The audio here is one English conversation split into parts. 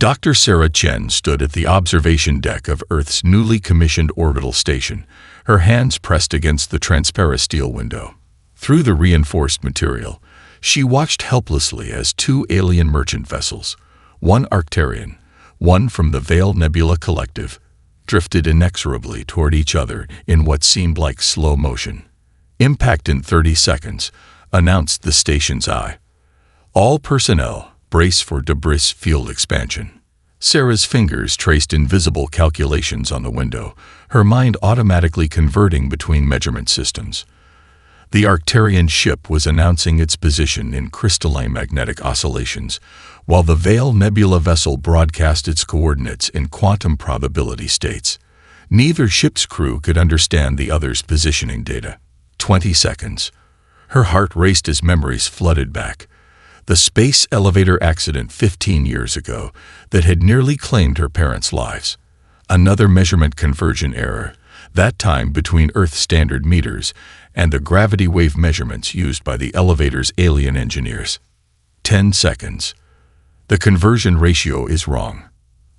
Dr. Sarah Chen stood at the observation deck of Earth's newly commissioned orbital station, her hands pressed against the transparent steel window. Through the reinforced material, she watched helplessly as two alien merchant vessels, one Arcturian, one from the Veil Nebula Collective, drifted inexorably toward each other in what seemed like slow motion. "Impact in 30 seconds, announced the station's eye. "All personnel, brace for debris field expansion." Sarah's fingers traced invisible calculations on the window, her mind automatically converting between measurement systems. The Arcturian ship was announcing its position in crystalline magnetic oscillations, while the Veil Nebula vessel broadcast its coordinates in quantum probability states. Neither ship's crew could understand the other's positioning data. 20 seconds. Her heart raced as memories flooded back. The space elevator accident 15 years ago that had nearly claimed her parents' lives. Another measurement conversion error, that time between Earth standard meters and the gravity wave measurements used by the elevator's alien engineers. 10 seconds. "The conversion ratio is wrong,"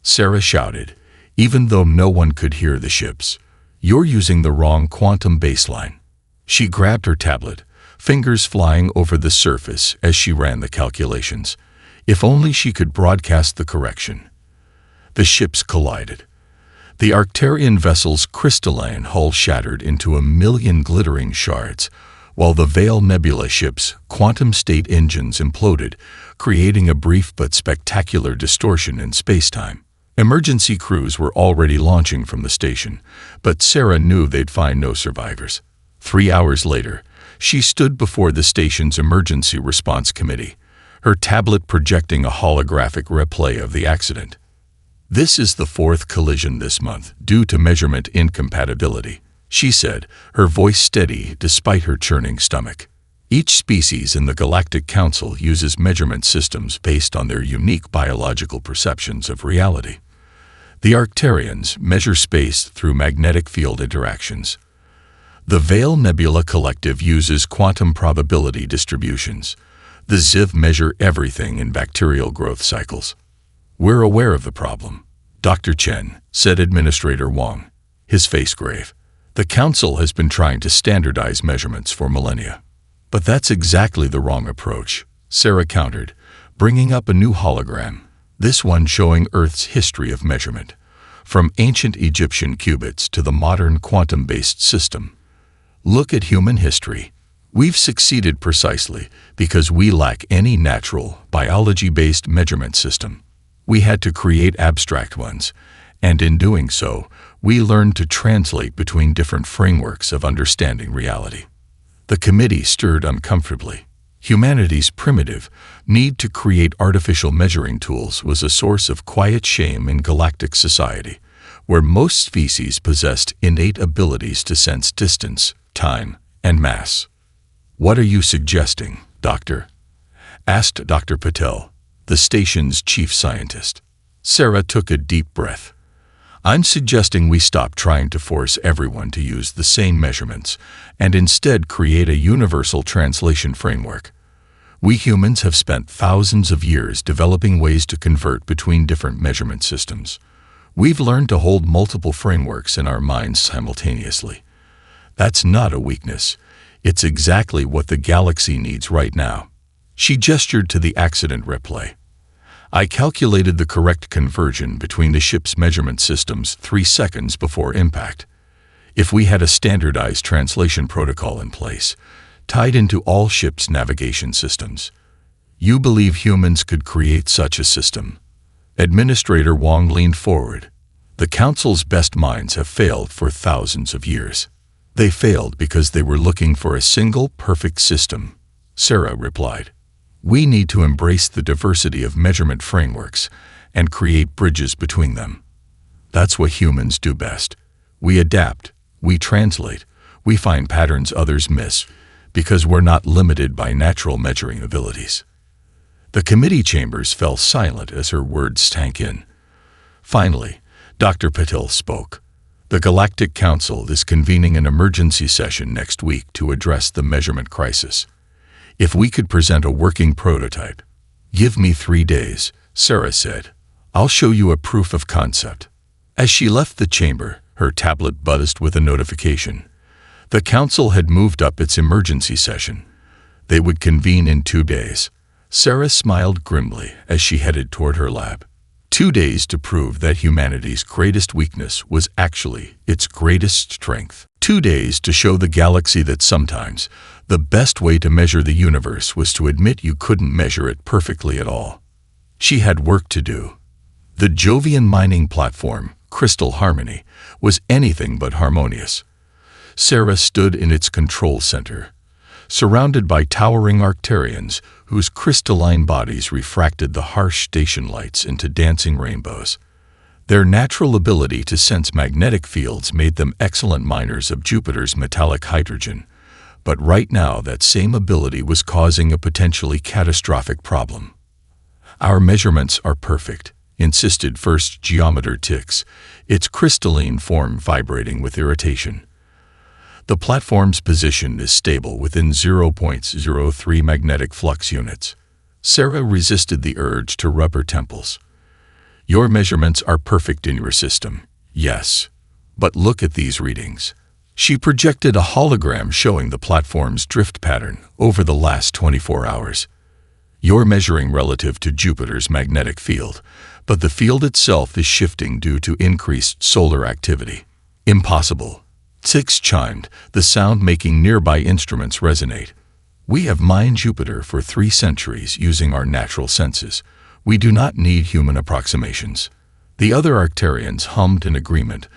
Sarah shouted, even though no one could hear the ships. "You're using the wrong quantum baseline." She grabbed her tablet, fingers flying over the surface as she ran the calculations. If only she could broadcast the correction. The ships collided. The Arcturian vessel's crystalline hull shattered into 1,000,000 glittering shards, while the Veil Nebula ship's quantum state engines imploded, creating a brief but spectacular distortion in spacetime. Emergency crews were already launching from the station, but Sarah knew they'd find no survivors. 3 hours later, she stood before the station's emergency response committee, her tablet projecting a holographic replay of the accident. "This is the 4th collision this month, due to measurement incompatibility," she said, her voice steady despite her churning stomach. "Each species in the Galactic Council uses measurement systems based on their unique biological perceptions of reality. The Arcturians measure space through magnetic field interactions. The Veil Nebula Collective uses quantum probability distributions. The Ziv measure everything in bacterial growth cycles." "We're aware of the problem, Dr. Chen," said Administrator Wang, his face grave. "The Council has been trying to standardize measurements for millennia." "But that's exactly the wrong approach," Sarah countered, bringing up a new hologram, this one showing Earth's history of measurement, from ancient Egyptian cubits to the modern quantum-based system. "Look at human history. We've succeeded precisely because we lack any natural, biology-based measurement system. We had to create abstract ones, and in doing so, we learned to translate between different frameworks of understanding reality." The committee stirred uncomfortably. Humanity's primitive need to create artificial measuring tools was a source of quiet shame in galactic society, where most species possessed innate abilities to sense distance, time, and mass. "What are you suggesting, Doctor?" asked Dr. Patel, the station's chief scientist. Sarah took a deep breath. "I'm suggesting we stop trying to force everyone to use the same measurements and instead create a universal translation framework. We humans have spent thousands of years developing ways to convert between different measurement systems. We've learned to hold multiple frameworks in our minds simultaneously. That's not a weakness. It's exactly what the galaxy needs right now." She gestured to the accident replay. "I calculated the correct conversion between the ship's measurement systems 3 seconds before impact. If we had a standardized translation protocol in place, tied into all ships' navigation systems, you believe humans could create such a system?" Administrator Wang leaned forward. "The Council's best minds have failed for thousands of years." "They failed because they were looking for a single, perfect system," Sarah replied. "We need to embrace the diversity of measurement frameworks and create bridges between them. That's what humans do best. We adapt, we translate, we find patterns others miss, because we're not limited by natural measuring abilities." The committee chambers fell silent as her words sank in. Finally, Dr. Patel spoke. "The Galactic Council is convening an emergency session next week to address the measurement crisis. If we could present a working prototype." "Give me 3 days," Sarah said. I'll show you a proof of concept. As she left the chamber, her tablet buzzed with a notification. The council had moved up its emergency session. They would convene in 2 days. Sarah smiled grimly as she headed toward her lab. 2 days to prove that humanity's greatest weakness was actually its greatest strength. 2 days to show the galaxy that sometimes the best way to measure the universe was to admit you couldn't measure it perfectly at all. She had work to do. The Jovian mining platform, Crystal Harmony, was anything but harmonious. Sarah stood in its control center, surrounded by towering Arcturians whose crystalline bodies refracted the harsh station lights into dancing rainbows. Their natural ability to sense magnetic fields made them excellent miners of Jupiter's metallic hydrogen, but right now that same ability was causing a potentially catastrophic problem. "Our measurements are perfect," insisted First Geometer Tix, its crystalline form vibrating with irritation. "The platform's position is stable within 0.03 magnetic flux units." Sarah resisted the urge to rub her temples. "Your measurements are perfect in your system, yes. But look at these readings." She projected a hologram showing the platform's drift pattern over the last 24 hours. "You're measuring relative to Jupiter's magnetic field, but the field itself is shifting due to increased solar activity." "Impossible." Tix chimed, the sound making nearby instruments resonate. "We have mined Jupiter for 3 centuries using our natural senses. We do not need human approximations." The other Arcturians hummed in agreement,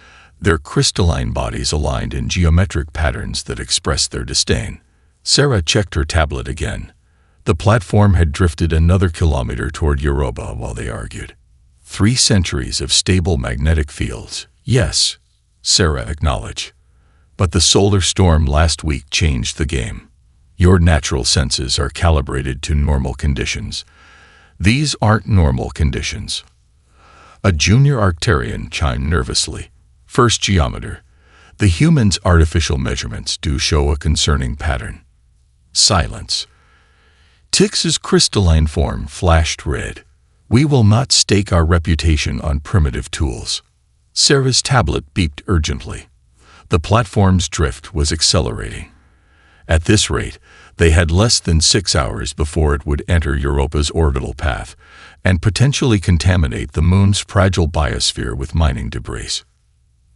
their crystalline bodies aligned in geometric patterns that expressed their disdain. Sarah checked her tablet again. The platform had drifted another kilometer toward Europa while they argued. 3 centuries of stable magnetic fields, yes, Sarah acknowledged. But the solar storm last week changed the game. Your natural senses are calibrated to normal conditions. These aren't normal conditions. A junior Arcturian chimed nervously. First Geometer, the human's artificial measurements do show a concerning pattern. Silence. Tix's crystalline form flashed red. We will not stake our reputation on primitive tools. Sarah's tablet beeped urgently. The platform's drift was accelerating. At this rate, they had less than 6 hours before it would enter Europa's orbital path and potentially contaminate the moon's fragile biosphere with mining debris.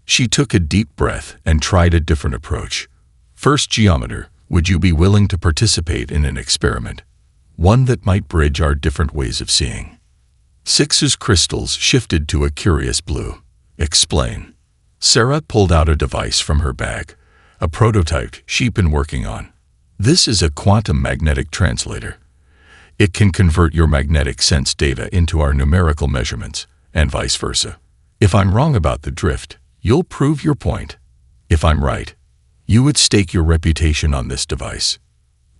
She took a deep breath and tried a different approach. First Geometer, would you be willing to participate in an experiment? One that might bridge our different ways of seeing. Six's crystals shifted to a curious blue. Explain. Sarah pulled out a device from her bag, a prototype she'd been working on. This is a quantum magnetic translator. It can convert your magnetic sense data into our numerical measurements, and vice versa. If I'm wrong about the drift, you'll prove your point. If I'm right, you would stake your reputation on this device.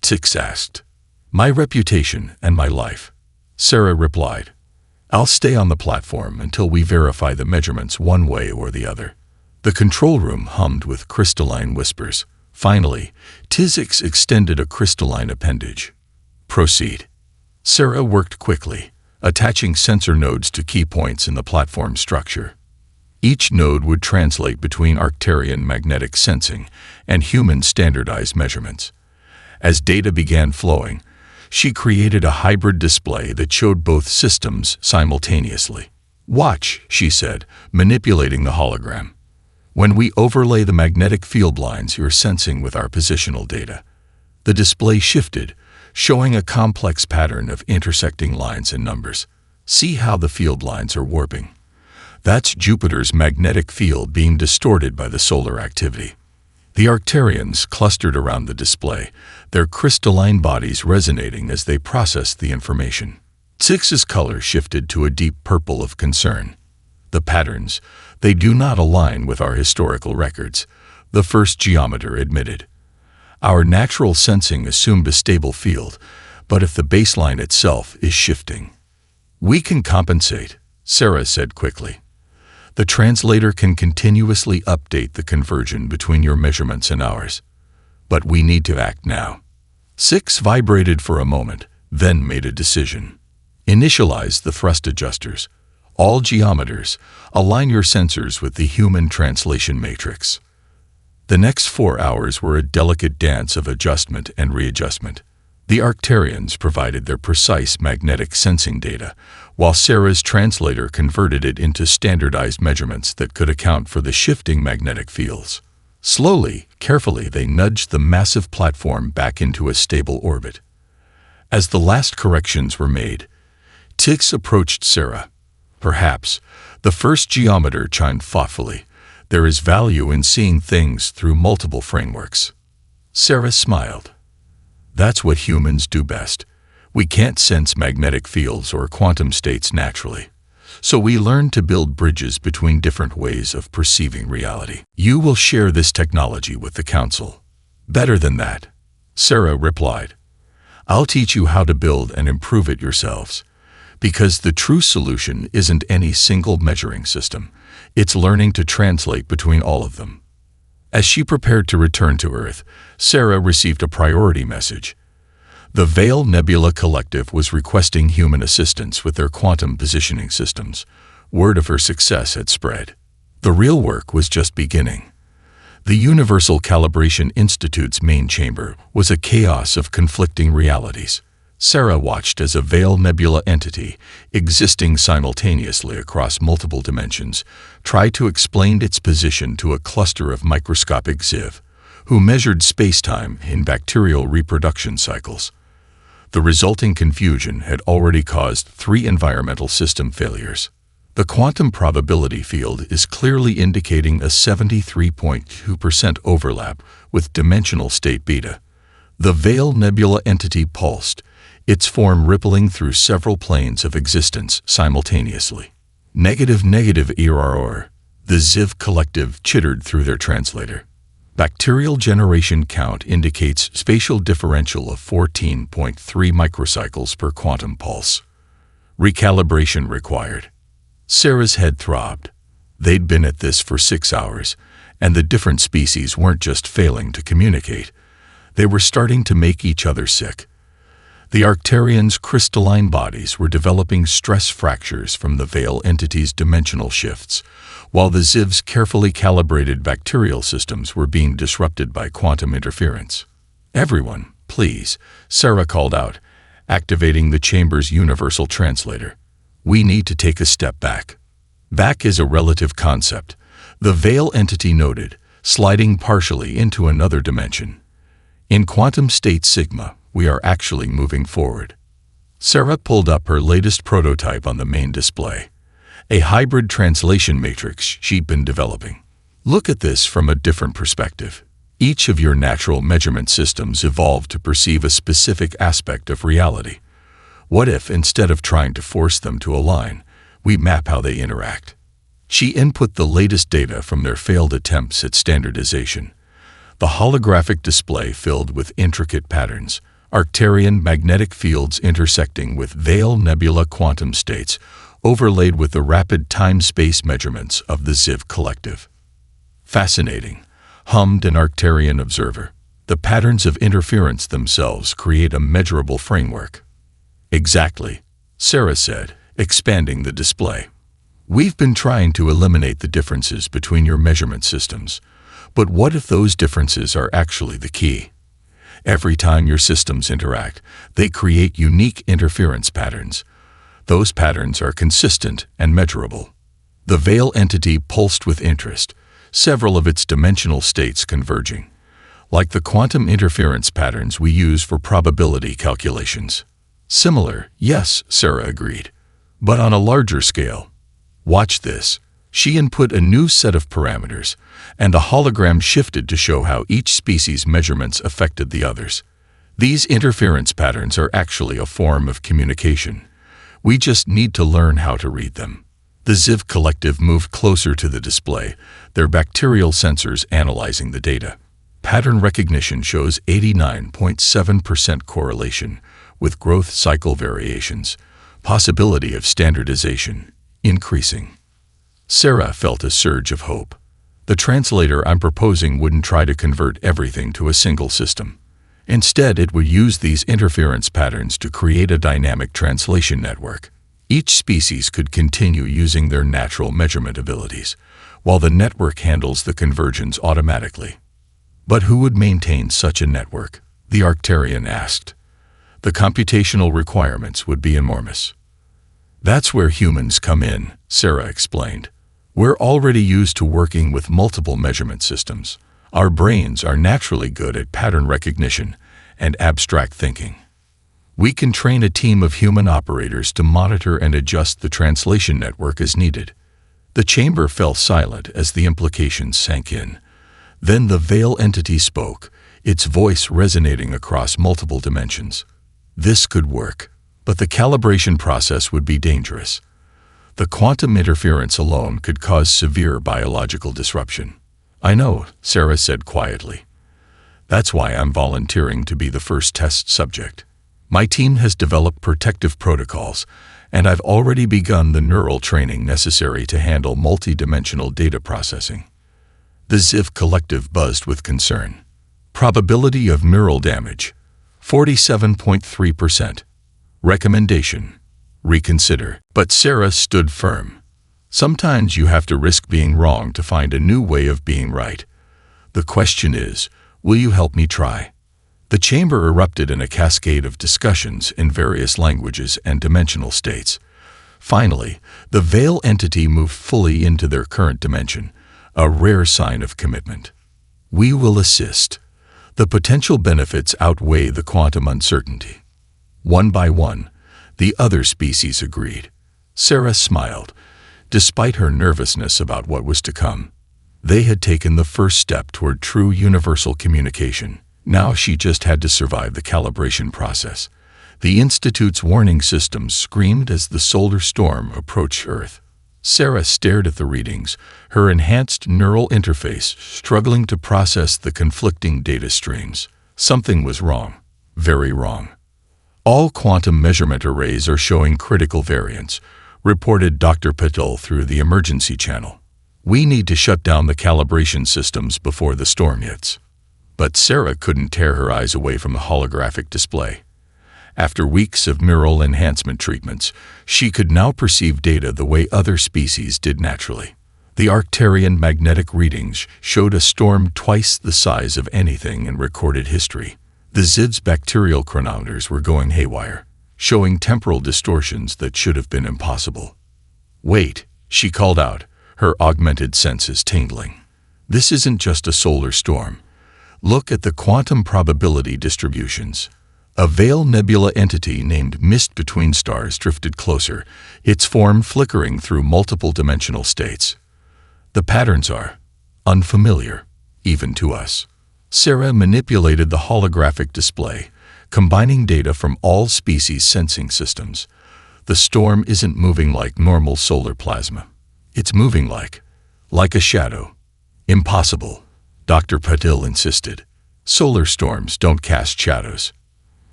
Tix asked. My reputation and my life. Sarah replied. I'll stay on the platform until we verify the measurements one way or the other. The control room hummed with crystalline whispers. Finally, Tizix extended a crystalline appendage. Proceed. Sarah worked quickly, attaching sensor nodes to key points in the platform structure. Each node would translate between Arcturian magnetic sensing and human standardized measurements. As data began flowing, she created a hybrid display that showed both systems simultaneously. Watch, she said, manipulating the hologram. When we overlay the magnetic field lines you're sensing with our positional data, the display shifted, showing a complex pattern of intersecting lines and numbers. See how the field lines are warping. That's Jupiter's magnetic field being distorted by the solar activity. The Arcturians clustered around the display, their crystalline bodies resonating as they processed the information. Tix's color shifted to a deep purple of concern. The patterns, they do not align with our historical records, the first geometer admitted. Our natural sensing assumed a stable field, but if the baseline itself is shifting, we can compensate, Sarah said quickly. The translator can continuously update the conversion between your measurements and ours. But we need to act now. Six vibrated for a moment, then made a decision. Initialize the thrust adjusters. All geometers, align your sensors with the human translation matrix. The next 4 hours were a delicate dance of adjustment and readjustment. The Arcturians provided their precise magnetic sensing data, while Sarah's translator converted it into standardized measurements that could account for the shifting magnetic fields. Slowly, carefully, they nudged the massive platform back into a stable orbit. As the last corrections were made, Tix approached Sarah. Perhaps, the first geometer chimed thoughtfully, "There is value in seeing things through multiple frameworks." Sarah smiled. "That's what humans do best. We can't sense magnetic fields or quantum states naturally. So we learn to build bridges between different ways of perceiving reality. You will share this technology with the Council." "Better than that," Sarah replied. "I'll teach you how to build and improve it yourselves. Because the true solution isn't any single measuring system. It's learning to translate between all of them." As she prepared to return to Earth, Sarah received a priority message. The Veil Nebula Collective was requesting human assistance with their quantum positioning systems. Word of her success had spread. The real work was just beginning. The Universal Calibration Institute's main chamber was a chaos of conflicting realities. Sarah watched as a Veil Nebula entity, existing simultaneously across multiple dimensions, tried to explain its position to a cluster of microscopic Ziv, who measured spacetime in bacterial reproduction cycles. The resulting confusion had already caused 3 environmental system failures. The quantum probability field is clearly indicating a 73.2% overlap with dimensional state beta. The Veil Nebula entity pulsed, its form rippling through several planes of existence simultaneously. Negative error. The Ziv collective chittered through their translator. Bacterial generation count indicates spatial differential of 14.3 microcycles per quantum pulse. Recalibration required. Sarah's head throbbed. They'd been at this for 6 hours, and the different species weren't just failing to communicate. They were starting to make each other sick. The Arcturians' crystalline bodies were developing stress fractures from the Veil entity's dimensional shifts, while the Ziv's carefully calibrated bacterial systems were being disrupted by quantum interference. "Everyone, please," Sarah called out, activating the chamber's universal translator. "We need to take a step back." Back is a relative concept, the Veil entity noted, sliding partially into another dimension. In quantum state sigma, we are actually moving forward. Sarah pulled up her latest prototype on the main display, a hybrid translation matrix she'd been developing. Look at this from a different perspective. Each of your natural measurement systems evolved to perceive a specific aspect of reality. What if, instead of trying to force them to align, we map how they interact? She input the latest data from their failed attempts at standardization. The holographic display filled with intricate patterns, Arcturian magnetic fields intersecting with Veil Nebula quantum states, overlaid with the rapid time-space measurements of the Ziv collective. "Fascinating," hummed an Arcturian observer. "The patterns of interference themselves create a measurable framework." "Exactly," Sarah said, expanding the display. "We've been trying to eliminate the differences between your measurement systems. But what if those differences are actually the key? Every time your systems interact, they create unique interference patterns. Those patterns are consistent and measurable." The Veil entity pulsed with interest, several of its dimensional states converging, like the quantum interference patterns we use for probability calculations. "Similar, yes," Sarah agreed, "but on a larger scale. Watch this." She input a new set of parameters, and the hologram shifted to show how each species' measurements affected the others. These interference patterns are actually a form of communication. We just need to learn how to read them. The Ziv collective moved closer to the display, their bacterial sensors analyzing the data. Pattern recognition shows 89.7% correlation with growth cycle variations, possibility of standardization increasing. Sarah felt a surge of hope. The translator I'm proposing wouldn't try to convert everything to a single system. Instead, it would use these interference patterns to create a dynamic translation network. Each species could continue using their natural measurement abilities, while the network handles the conversions automatically. But who would maintain such a network? The Arcturian asked. The computational requirements would be enormous. That's where humans come in, Sarah explained. We're already used to working with multiple measurement systems. Our brains are naturally good at pattern recognition and abstract thinking. We can train a team of human operators to monitor and adjust the translation network as needed. The chamber fell silent as the implications sank in. Then the veil entity spoke, its voice resonating across multiple dimensions. This could work, but the calibration process would be dangerous. The quantum interference alone could cause severe biological disruption. I know, Sarah said quietly. That's why I'm volunteering to be the first test subject. My team has developed protective protocols, and I've already begun the neural training necessary to handle multi-dimensional data processing. The Ziv collective buzzed with concern. Probability of neural damage, 47.3%. Recommendation, reconsider. But Sarah stood firm. Sometimes you have to risk being wrong to find a new way of being right. The question is, will you help me try? The chamber erupted in a cascade of discussions in various languages and dimensional states. Finally, the veil entity moved fully into their current dimension, a rare sign of commitment. We will assist. The potential benefits outweigh the quantum uncertainty. One by one, the other species agreed. Sarah smiled. Despite her nervousness about what was to come, they had taken the first step toward true universal communication. Now she just had to survive the calibration process. The Institute's warning systems screamed as the solar storm approached Earth. Sarah stared at the readings, her enhanced neural interface struggling to process the conflicting data streams. Something was wrong, very wrong. All quantum measurement arrays are showing critical variance, reported Dr. Patel through the emergency channel. We need to shut down the calibration systems before the storm hits. But Sarah couldn't tear her eyes away from the holographic display. After weeks of neural enhancement treatments, she could now perceive data the way other species did naturally. The Arcturian magnetic readings showed a storm twice the size of anything in recorded history. The Ziv's bacterial chronometers were going haywire, showing temporal distortions that should have been impossible. Wait, she called out, her augmented senses tingling. This isn't just a solar storm. Look at the quantum probability distributions. A veil nebula entity named Mist Between Stars drifted closer, its form flickering through multiple dimensional states. The patterns are unfamiliar, even to us. Sarah manipulated the holographic display, combining data from all species' sensing systems. The storm isn't moving like normal solar plasma. It's moving like a shadow. Impossible, Dr. Patil insisted. Solar storms don't cast shadows.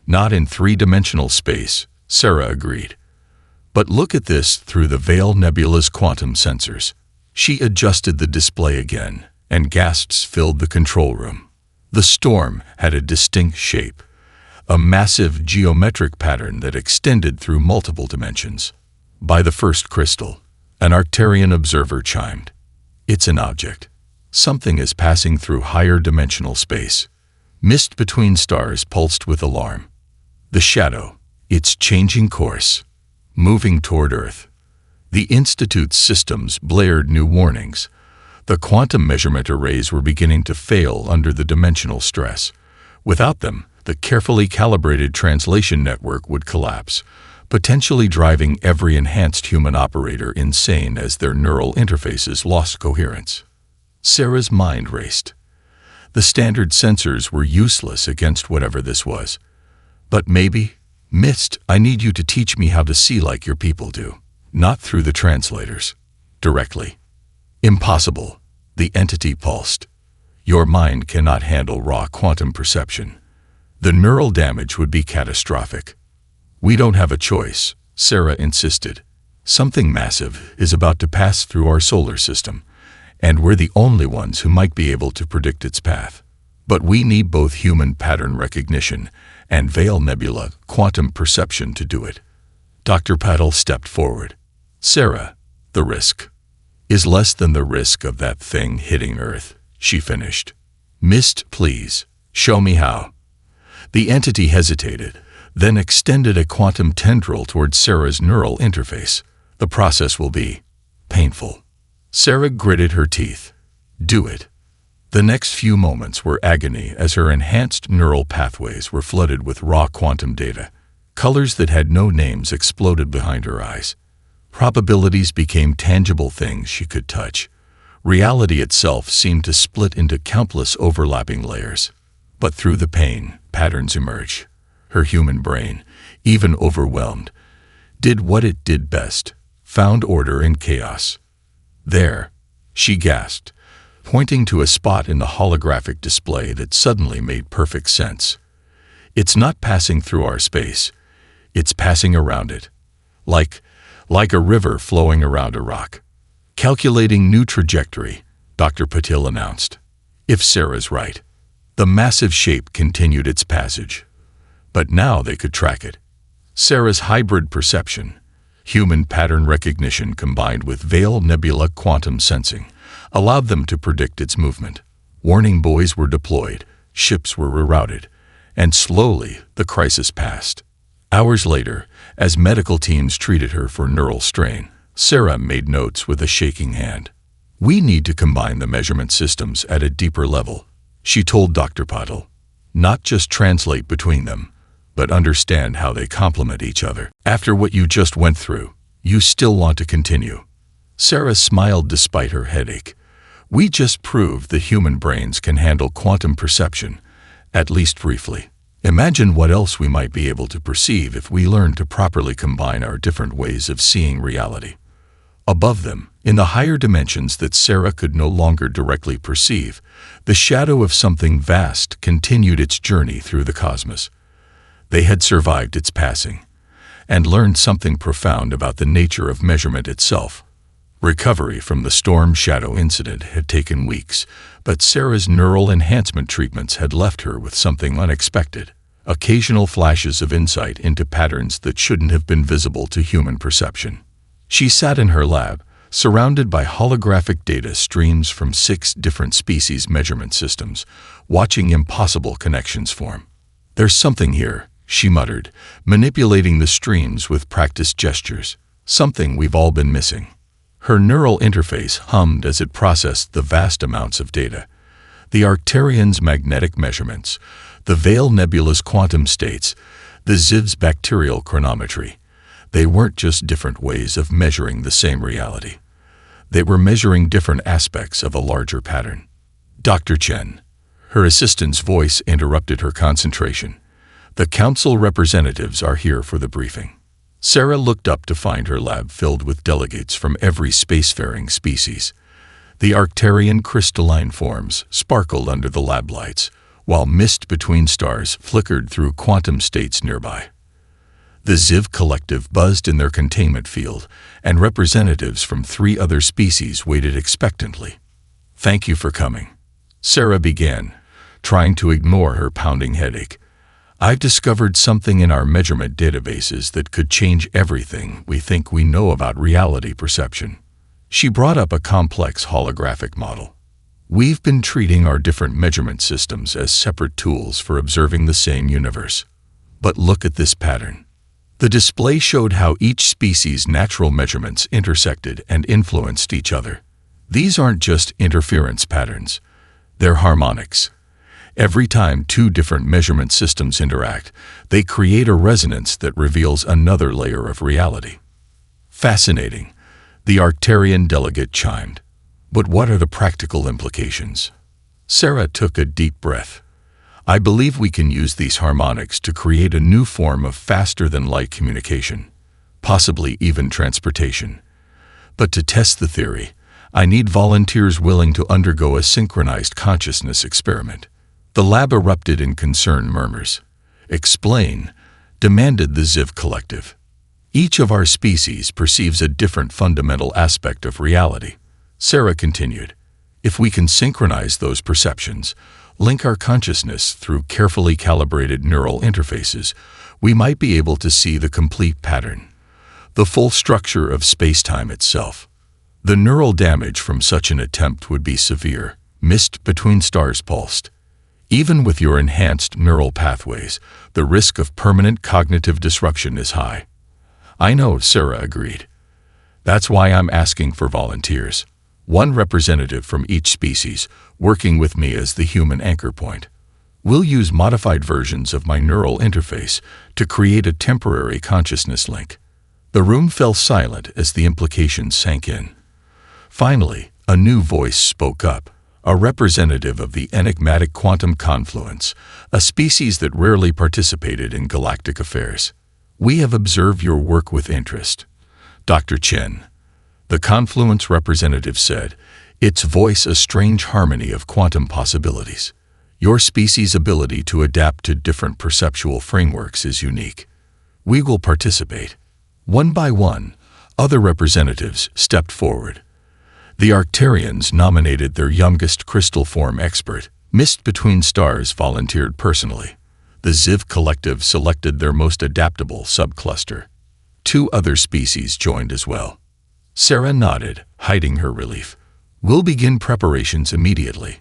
Not in three-dimensional space, Sarah agreed. But look at this through the Veil Nebula's quantum sensors. She adjusted the display again, and gasps filled the control room. The storm had a distinct shape, a massive geometric pattern that extended through multiple dimensions. By the first crystal, an Arcturian observer chimed. It's an object. Something is passing through higher dimensional space. Mist Between Stars pulsed with alarm. The shadow, it's changing course, moving toward Earth. The Institute's systems blared new warnings. The quantum measurement arrays were beginning to fail under the dimensional stress. Without them, the carefully calibrated translation network would collapse, potentially driving every enhanced human operator insane as their neural interfaces lost coherence. Sarah's mind raced. The standard sensors were useless against whatever this was. But maybe, Mist, I need you to teach me how to see like your people do. Not through the translators. Directly. Impossible, the entity pulsed. Your mind cannot handle raw quantum perception. The neural damage would be catastrophic. We don't have a choice, Sarah insisted. Something massive is about to pass through our solar system, and we're the only ones who might be able to predict its path. But we need both human pattern recognition and Veil Nebula quantum perception to do it. Dr. Paddle stepped forward. Sarah, the risk is less than the risk of that thing hitting Earth, she finished. Mist, please, show me how. The entity hesitated, then extended a quantum tendril towards Sarah's neural interface. The process will be painful. Sarah gritted her teeth. Do it. The next few moments were agony as her enhanced neural pathways were flooded with raw quantum data. Colors that had no names exploded behind her eyes. Probabilities became tangible things she could touch. Reality itself seemed to split into countless overlapping layers. But through the pain, patterns emerged. Her human brain, even overwhelmed, did what it did best, found order in chaos. There, she gasped, pointing to a spot in the holographic display that suddenly made perfect sense. It's not passing through our space. It's passing around it. Like a river flowing around a rock. Calculating new trajectory, Dr. Patil announced. If Sarah's right. The massive shape continued its passage. But now they could track it. Sarah's hybrid perception, human pattern recognition combined with Veil Nebula quantum sensing, allowed them to predict its movement. Warning buoys were deployed, ships were rerouted, and slowly the crisis passed. Hours later, as medical teams treated her for neural strain, Sarah made notes with a shaking hand. We need to combine the measurement systems at a deeper level, she told Dr. Patil. Not just translate between them, but understand how they complement each other. After what you just went through, you still want to continue. Sarah smiled despite her headache. We just proved that human brains can handle quantum perception, at least briefly. Imagine what else we might be able to perceive if we learn to properly combine our different ways of seeing reality. Above them, in the higher dimensions that Sarah could no longer directly perceive, the shadow of something vast continued its journey through the cosmos. They had survived its passing, and learned something profound about the nature of measurement itself. Recovery from the storm shadow incident had taken weeks, but Sarah's neural enhancement treatments had left her with something unexpected. Occasional flashes of insight into patterns that shouldn't have been visible to human perception. She sat in her lab, surrounded by holographic data streams from 6 different species measurement systems, watching impossible connections form. There's something here, she muttered, manipulating the streams with practiced gestures. Something we've all been missing. Her neural interface hummed as it processed the vast amounts of data. The Arcturian's magnetic measurements, the Veil Nebula's quantum states, the Ziv's bacterial chronometry. They weren't just different ways of measuring the same reality. They were measuring different aspects of a larger pattern. Dr. Chen. Her assistant's voice interrupted her concentration. The council representatives are here for the briefing. Sarah looked up to find her lab filled with delegates from every spacefaring species. The Arcturian crystalline forms sparkled under the lab lights, while mist between stars flickered through quantum states nearby. The Ziv collective buzzed in their containment field, and representatives from 3 other species waited expectantly. Thank you for coming, Sarah began, trying to ignore her pounding headache. I've discovered something in our measurement databases that could change everything we think we know about reality perception. She brought up a complex holographic model. We've been treating our different measurement systems as separate tools for observing the same universe. But look at this pattern. The display showed how each species' natural measurements intersected and influenced each other. These aren't just interference patterns. They're harmonics. Every time 2 different measurement systems interact, they create a resonance that reveals another layer of reality. Fascinating, the Arcturian delegate chimed. But what are the practical implications? Sarah took a deep breath. I believe we can use these harmonics to create a new form of faster-than-light communication, possibly even transportation. But to test the theory, I need volunteers willing to undergo a synchronized consciousness experiment. The lab erupted in concerned murmurs. Explain, demanded the Ziv collective. Each of our species perceives a different fundamental aspect of reality, Sarah continued. If we can synchronize those perceptions, link our consciousness through carefully calibrated neural interfaces, we might be able to see the complete pattern. the full structure of space-time itself. The neural damage from such an attempt would be severe. Mist between stars pulsed. Even with your enhanced neural pathways, the risk of permanent cognitive disruption is high. I know, Sarah agreed. That's why I'm asking for volunteers. One representative from each species, working with me as the human anchor point. We'll use modified versions of my neural interface to create a temporary consciousness link. The room fell silent as the implications sank in. Finally, a new voice spoke up. A representative of the enigmatic quantum confluence, a species that rarely participated in galactic affairs. We have observed your work with interest. Dr. Chen, the confluence representative said, its voice a strange harmony of quantum possibilities. Your species' ability to adapt to different perceptual frameworks is unique. We will participate. One by one, other representatives stepped forward. The Arcturians nominated their youngest crystal form expert. Mist Between Stars volunteered personally. The Ziv Collective selected their most adaptable subcluster. 2 other species joined as well. Sarah nodded, hiding her relief. We'll begin preparations immediately.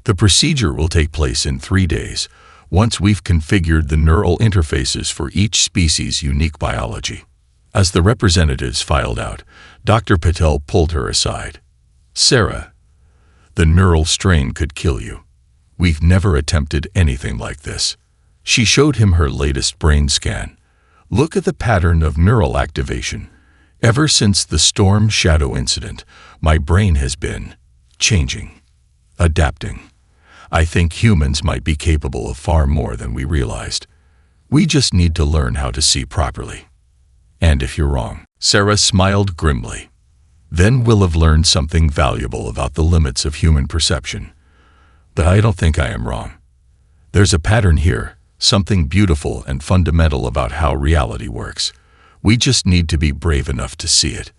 The procedure will take place in 3 days, once we've configured the neural interfaces for each species' unique biology. As the representatives filed out, Dr. Patel pulled her aside. Sarah, the neural strain could kill you. We've never attempted anything like this. She showed him her latest brain scan. Look at the pattern of neural activation. Ever since the Storm Shadow incident, my brain has been changing, adapting. I think humans might be capable of far more than we realized. We just need to learn how to see properly. And if you're wrong, Sarah smiled grimly. Then we'll have learned something valuable about the limits of human perception. But I don't think I am wrong. There's a pattern here, something beautiful and fundamental about how reality works. We just need to be brave enough to see it.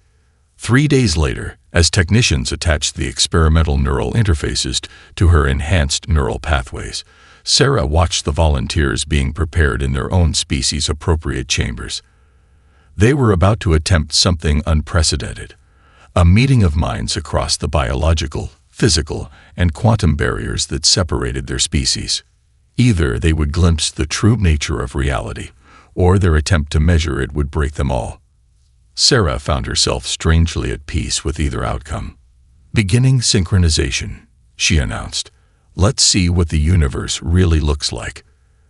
3 days later, as technicians attached the experimental neural interfaces to her enhanced neural pathways, Sarah watched the volunteers being prepared in their own species-appropriate chambers. They were about to attempt something unprecedented. A meeting of minds across the biological, physical, and quantum barriers that separated their species. Either they would glimpse the true nature of reality, or their attempt to measure it would break them all. Sarah found herself strangely at peace with either outcome. Beginning synchronization, she announced. Let's see what the universe really looks like.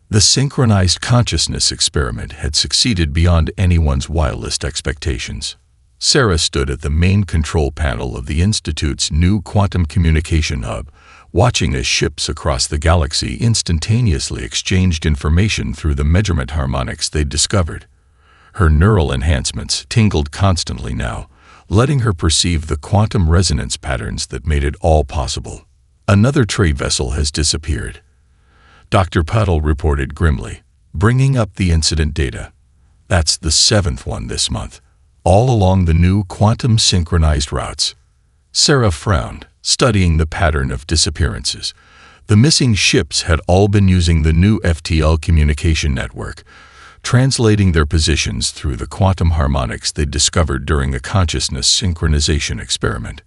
The synchronized consciousness experiment had succeeded beyond anyone's wildest expectations. Sarah stood at the main control panel of the Institute's new quantum communication hub, watching as ships across the galaxy instantaneously exchanged information through the measurement harmonics they'd discovered. Her neural enhancements tingled constantly now, letting her perceive the quantum resonance patterns that made it all possible. Another trade vessel has disappeared. Dr. Patel reported grimly, bringing up the incident data. That's the 7th one this month, all along the new quantum-synchronized routes. Sarah frowned, studying the pattern of disappearances. The missing ships had all been using the new FTL communication network, translating their positions through the quantum harmonics they'd discovered during a consciousness synchronization experiment.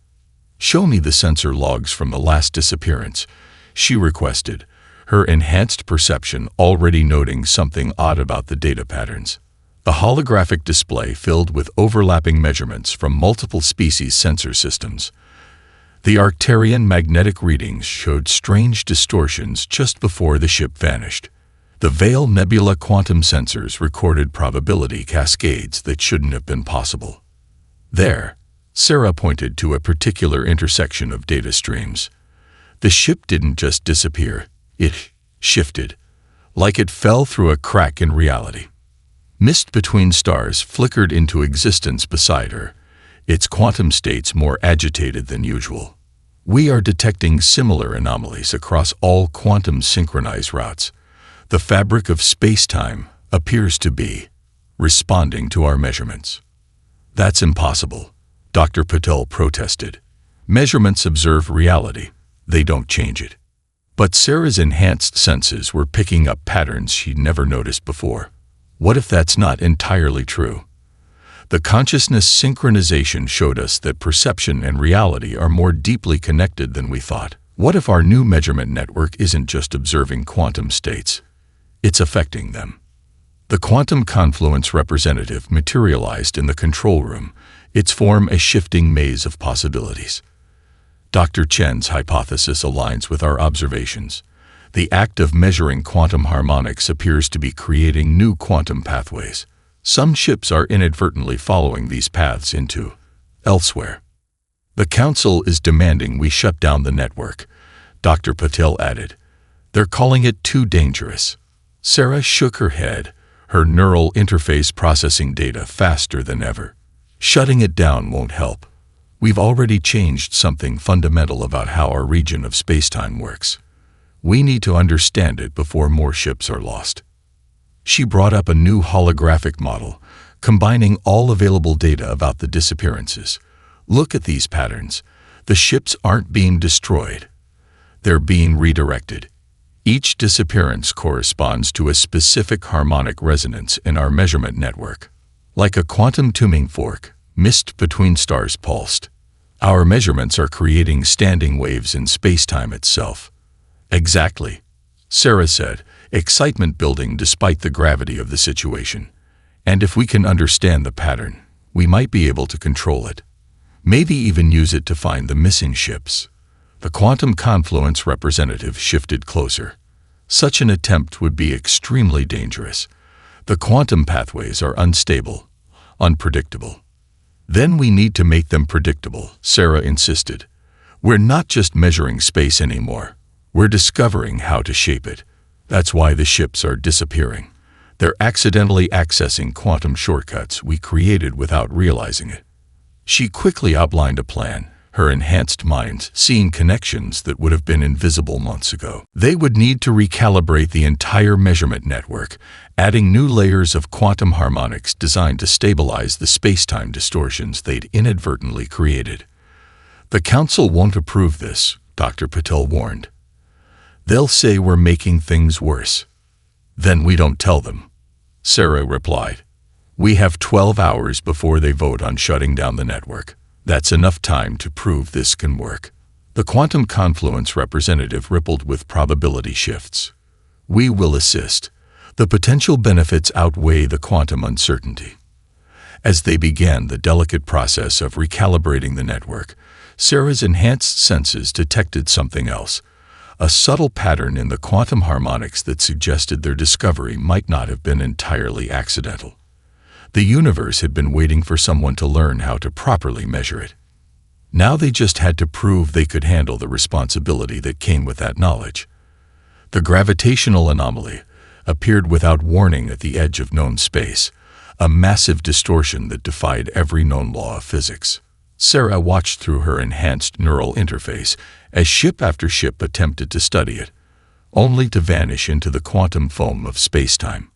Show me the sensor logs from the last disappearance, she requested, her enhanced perception already noting something odd about the data patterns. A holographic display filled with overlapping measurements from multiple species sensor systems. The Arcturian magnetic readings showed strange distortions just before the ship vanished. The Veil Nebula quantum sensors recorded probability cascades that shouldn't have been possible. There, Sarah pointed to a particular intersection of data streams. The ship didn't just disappear, it shifted, like it fell through a crack in reality. Mist Between Stars flickered into existence beside her, its quantum states more agitated than usual. We are detecting similar anomalies across all quantum synchronized routes. The fabric of space-time appears to be responding to our measurements. That's impossible, Dr. Patel protested. Measurements observe reality, they don't change it. But Sarah's enhanced senses were picking up patterns she'd never noticed before. What if that's not entirely true? The consciousness synchronization showed us that perception and reality are more deeply connected than we thought. What if our new measurement network isn't just observing quantum states? It's affecting them. The quantum confluence representative materialized in the control room, its form a shifting maze of possibilities. Dr. Chen's hypothesis aligns with our observations. The act of measuring quantum harmonics appears to be creating new quantum pathways. Some ships are inadvertently following these paths into elsewhere. The Council is demanding we shut down the network, Dr. Patel added. They're calling it too dangerous. Sarah shook her head, her neural interface processing data faster than ever. Shutting it down won't help. We've already changed something fundamental about how our region of spacetime works. We need to understand it before more ships are lost. She brought up a new holographic model, combining all available data about the disappearances. Look at these patterns. The ships aren't being destroyed. They're being redirected. Each disappearance corresponds to a specific harmonic resonance in our measurement network. Like a quantum tuning fork, mist between stars pulsed. Our measurements are creating standing waves in spacetime itself. Exactly, Sarah said, excitement building despite the gravity of the situation. And if we can understand the pattern, we might be able to control it. Maybe even use it to find the missing ships. The quantum confluence representative shifted closer. Such an attempt would be extremely dangerous. The quantum pathways are unstable, unpredictable. Then we need to make them predictable, Sarah insisted. We're not just measuring space anymore. We're discovering how to shape it. That's why the ships are disappearing. They're accidentally accessing quantum shortcuts we created without realizing it. She quickly outlined a plan, her enhanced mind seeing connections that would have been invisible months ago. They would need to recalibrate the entire measurement network, adding new layers of quantum harmonics designed to stabilize the spacetime distortions they'd inadvertently created. The Council won't approve this, Dr. Patel warned. They'll say we're making things worse. Then we don't tell them, Sarah replied. We have 12 hours before they vote on shutting down the network. That's enough time to prove this can work. The quantum confluence representative rippled with probability shifts. We will assist. The potential benefits outweigh the quantum uncertainty. As they began the delicate process of recalibrating the network, Sarah's enhanced senses detected something else. A subtle pattern in the quantum harmonics that suggested their discovery might not have been entirely accidental. The universe had been waiting for someone to learn how to properly measure it. Now they just had to prove they could handle the responsibility that came with that knowledge. The gravitational anomaly appeared without warning at the edge of known space, a massive distortion that defied every known law of physics. Sarah watched through her enhanced neural interface as ship after ship attempted to study it, only to vanish into the quantum foam of spacetime.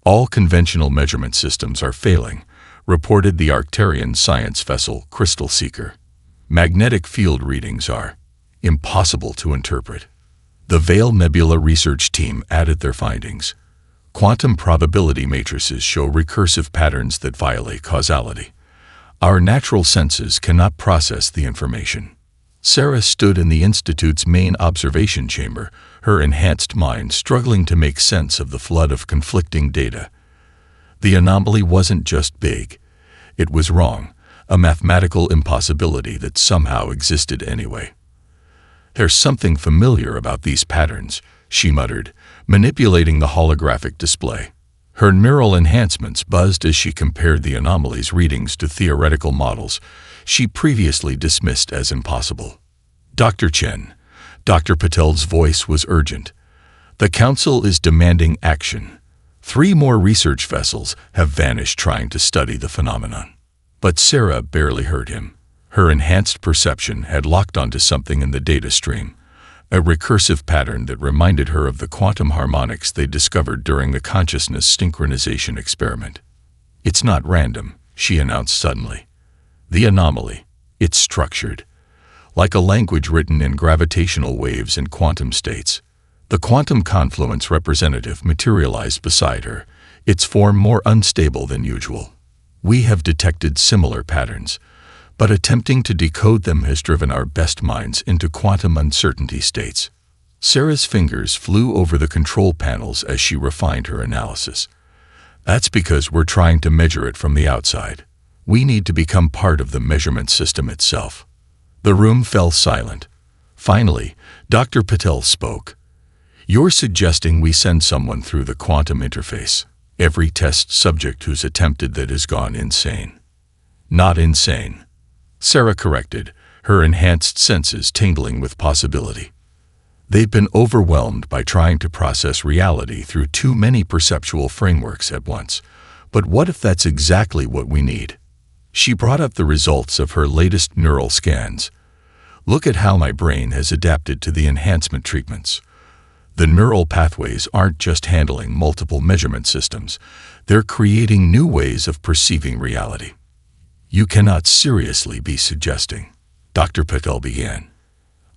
All conventional measurement systems are failing, reported the Arcturian science vessel Crystal Seeker. Magnetic field readings are impossible to interpret. The Veil Nebula research team added their findings. Quantum probability matrices show recursive patterns that violate causality. Our natural senses cannot process the information. Sarah stood in the Institute's main observation chamber, her enhanced mind struggling to make sense of the flood of conflicting data. The anomaly wasn't just big. It was wrong, a mathematical impossibility that somehow existed anyway. There's something familiar about these patterns, she muttered, manipulating the holographic display. Her neural enhancements buzzed as she compared the anomaly's readings to theoretical models she previously dismissed as impossible. Dr. Chen, Dr. Patel's voice was urgent. The Council is demanding action. 3 more research vessels have vanished trying to study the phenomenon. But Sarah barely heard him. Her enhanced perception had locked onto something in the data stream, a recursive pattern that reminded her of the quantum harmonics they discovered during the consciousness synchronization experiment. It's not random, she announced suddenly. The anomaly, it's structured, like a language written in gravitational waves and quantum states. The quantum confluence representative materialized beside her, its form more unstable than usual. We have detected similar patterns, but attempting to decode them has driven our best minds into quantum uncertainty states. Sarah's fingers flew over the control panels as she refined her analysis. That's because we're trying to measure it from the outside. We need to become part of the measurement system itself. The room fell silent. Finally, Dr. Patel spoke. You're suggesting we send someone through the quantum interface. Every test subject who's attempted that has gone insane. Not insane, Sarah corrected, her enhanced senses tingling with possibility. They've been overwhelmed by trying to process reality through too many perceptual frameworks at once. But what if that's exactly what we need? She brought up the results of her latest neural scans. Look at how my brain has adapted to the enhancement treatments. The neural pathways aren't just handling multiple measurement systems, they're creating new ways of perceiving reality. You cannot seriously be suggesting, Dr. Patel began.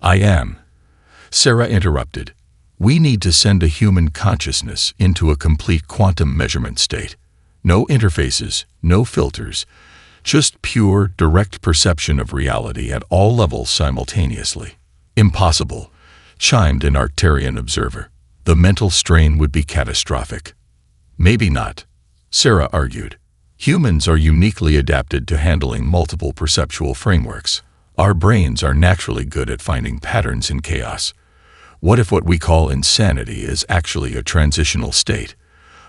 I am, Sarah interrupted. We need to send a human consciousness into a complete quantum measurement state. No interfaces, no filters, just pure, direct perception of reality at all levels simultaneously. Impossible, chimed an Arcturian observer. The mental strain would be catastrophic. Maybe not, Sarah argued. Humans are uniquely adapted to handling multiple perceptual frameworks. Our brains are naturally good at finding patterns in chaos. What if what we call insanity is actually a transitional state?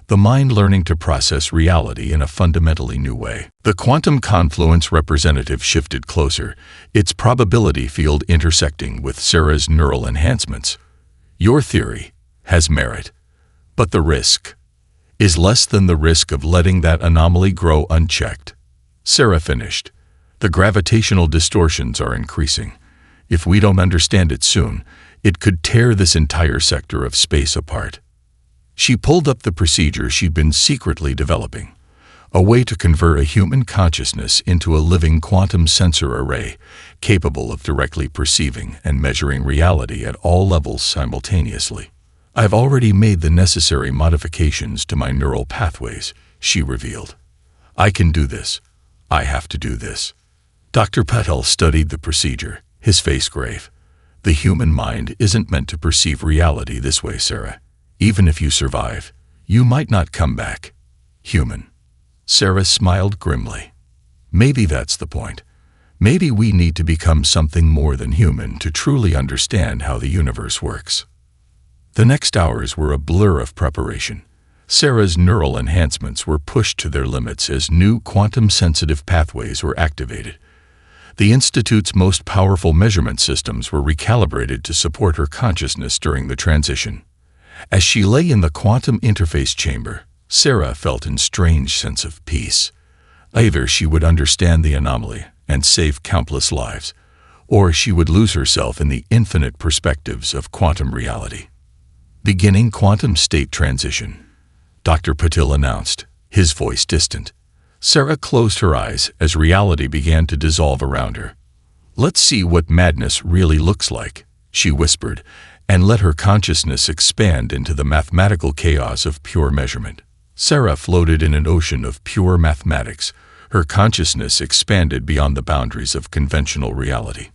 The mind learning to process reality in a fundamentally new way. The quantum confluence representative shifted closer, its probability field intersecting with Sarah's neural enhancements. Your theory has merit, but the risk is less than the risk of letting that anomaly grow unchecked. Sarah finished. The gravitational distortions are increasing. If we don't understand it soon, it could tear this entire sector of space apart. She pulled up the procedure she'd been secretly developing, a way to convert a human consciousness into a living quantum sensor array capable of directly perceiving and measuring reality at all levels simultaneously. I've already made the necessary modifications to my neural pathways, she revealed. I can do this. I have to do this. Dr. Patel studied the procedure, his face grave. The human mind isn't meant to perceive reality this way, Sarah. Even if you survive, you might not come back human. Sarah smiled grimly. Maybe that's the point. Maybe we need to become something more than human to truly understand how the universe works. The next hours were a blur of preparation. Sarah's neural enhancements were pushed to their limits as new quantum-sensitive pathways were activated. The Institute's most powerful measurement systems were recalibrated to support her consciousness during the transition. As she lay in the quantum interface chamber, Sarah felt a strange sense of peace. Either she would understand the anomaly and save countless lives, or she would lose herself in the infinite perspectives of quantum reality. Beginning quantum state transition, Dr. Patil announced, his voice distant. Sarah closed her eyes as reality began to dissolve around her. Let's see what madness really looks like, she whispered, and let her consciousness expand into the mathematical chaos of pure measurement. Sarah floated in an ocean of pure mathematics. Her consciousness expanded beyond the boundaries of conventional reality.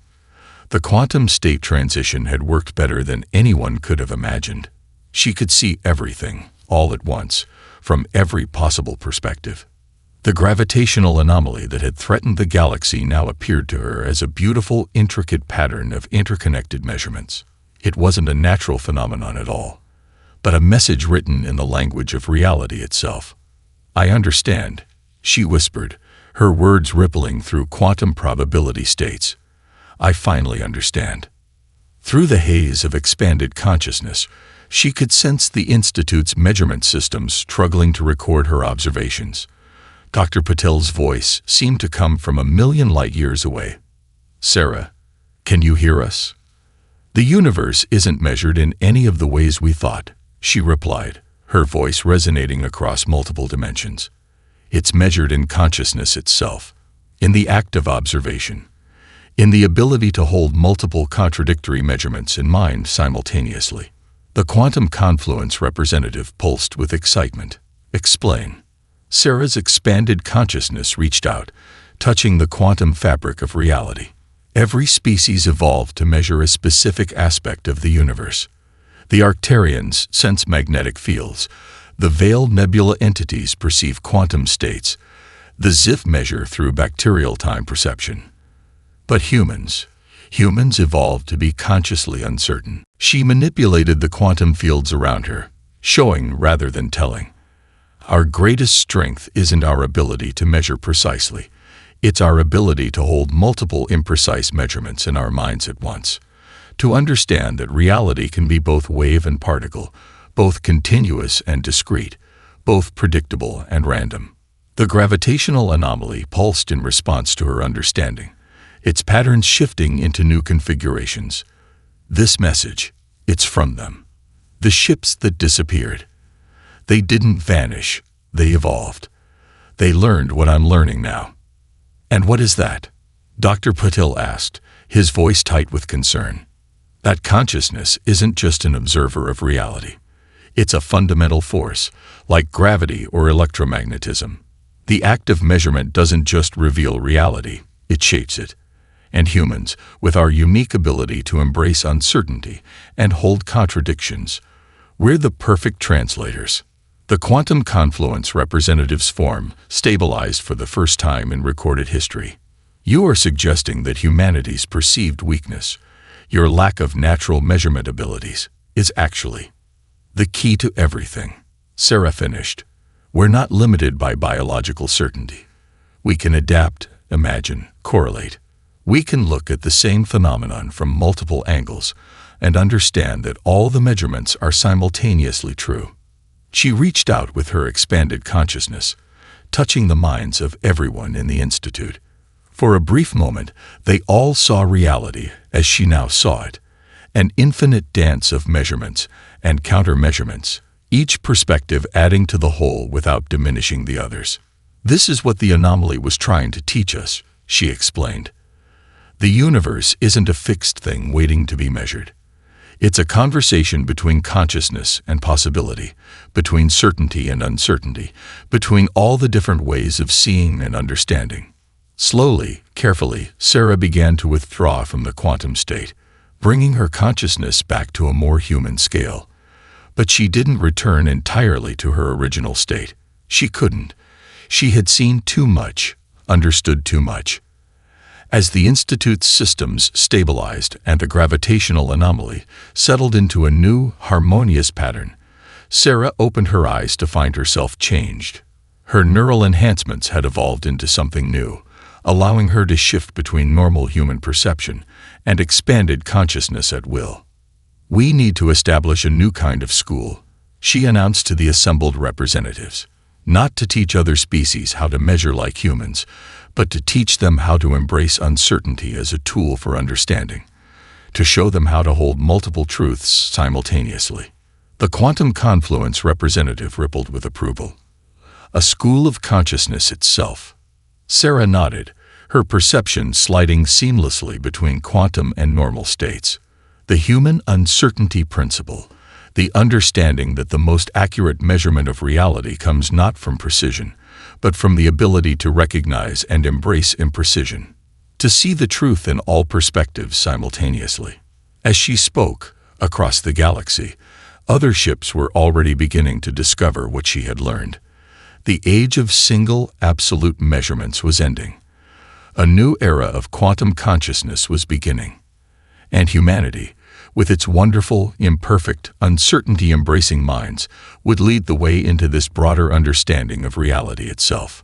The quantum state transition had worked better than anyone could have imagined. She could see everything, all at once, from every possible perspective. The gravitational anomaly that had threatened the galaxy now appeared to her as a beautiful, intricate pattern of interconnected measurements. It wasn't a natural phenomenon at all, but a message written in the language of reality itself. I understand, she whispered, her words rippling through quantum probability states. I finally understand. Through the haze of expanded consciousness, she could sense the Institute's measurement systems struggling to record her observations. Dr. Patel's voice seemed to come from 1,000,000 light-years away. Sarah, can you hear us? The universe isn't measured in any of the ways we thought, she replied, her voice resonating across multiple dimensions. It's measured in consciousness itself, in the act of observation, in the ability to hold multiple contradictory measurements in mind simultaneously. The quantum confluence representative pulsed with excitement. Explain. Sarah's expanded consciousness reached out, touching the quantum fabric of reality. Every species evolved to measure a specific aspect of the universe. The Arcturians sense magnetic fields. The veiled nebula entities perceive quantum states. The Ziph measure through bacterial time perception. But humans evolved to be consciously uncertain. She manipulated the quantum fields around her, showing rather than telling. Our greatest strength isn't our ability to measure precisely. It's our ability to hold multiple imprecise measurements in our minds at once. To understand that reality can be both wave and particle, both continuous and discrete, both predictable and random. The gravitational anomaly pulsed in response to her understanding, its patterns shifting into new configurations. This message, it's from them. The ships that disappeared. They didn't vanish, they evolved. They learned what I'm learning now. And what is that? Dr. Patil asked, his voice tight with concern. That consciousness isn't just an observer of reality. It's a fundamental force, like gravity or electromagnetism. The act of measurement doesn't just reveal reality, it shapes it. And humans, with our unique ability to embrace uncertainty and hold contradictions, we're the perfect translators. The quantum confluence representatives form stabilized for the first time in recorded history. You are suggesting that humanity's perceived weakness, your lack of natural measurement abilities, is actually the key to everything. Sarah finished. We're not limited by biological certainty. We can adapt, imagine, correlate. We can look at the same phenomenon from multiple angles and understand that all the measurements are simultaneously true. She reached out with her expanded consciousness, touching the minds of everyone in the Institute. For a brief moment, they all saw reality as she now saw it, an infinite dance of measurements and counter-measurements, each perspective adding to the whole without diminishing the others. This is what the anomaly was trying to teach us, she explained. The universe isn't a fixed thing waiting to be measured. It's a conversation between consciousness and possibility, between certainty and uncertainty, between all the different ways of seeing and understanding. Slowly, carefully, Sarah began to withdraw from the quantum state, bringing her consciousness back to a more human scale. But she didn't return entirely to her original state. She couldn't. She had seen too much, understood too much. As the Institute's systems stabilized and the gravitational anomaly settled into a new, harmonious pattern, Sarah opened her eyes to find herself changed. Her neural enhancements had evolved into something new, allowing her to shift between normal human perception and expanded consciousness at will. We need to establish a new kind of school, she announced to the assembled representatives. Not to teach other species how to measure like humans, but to teach them how to embrace uncertainty as a tool for understanding, to show them how to hold multiple truths simultaneously. The quantum confluence representative rippled with approval. A school of consciousness itself. Sarah nodded, her perception sliding seamlessly between quantum and normal states. The human uncertainty principle, the understanding that the most accurate measurement of reality comes not from precision, but from the ability to recognize and embrace imprecision, to see the truth in all perspectives simultaneously. As she spoke, across the galaxy, other ships were already beginning to discover what she had learned. The age of single, absolute measurements was ending. A new era of quantum consciousness was beginning. And humanity, with its wonderful, imperfect, uncertainty-embracing minds, would lead the way into this broader understanding of reality itself.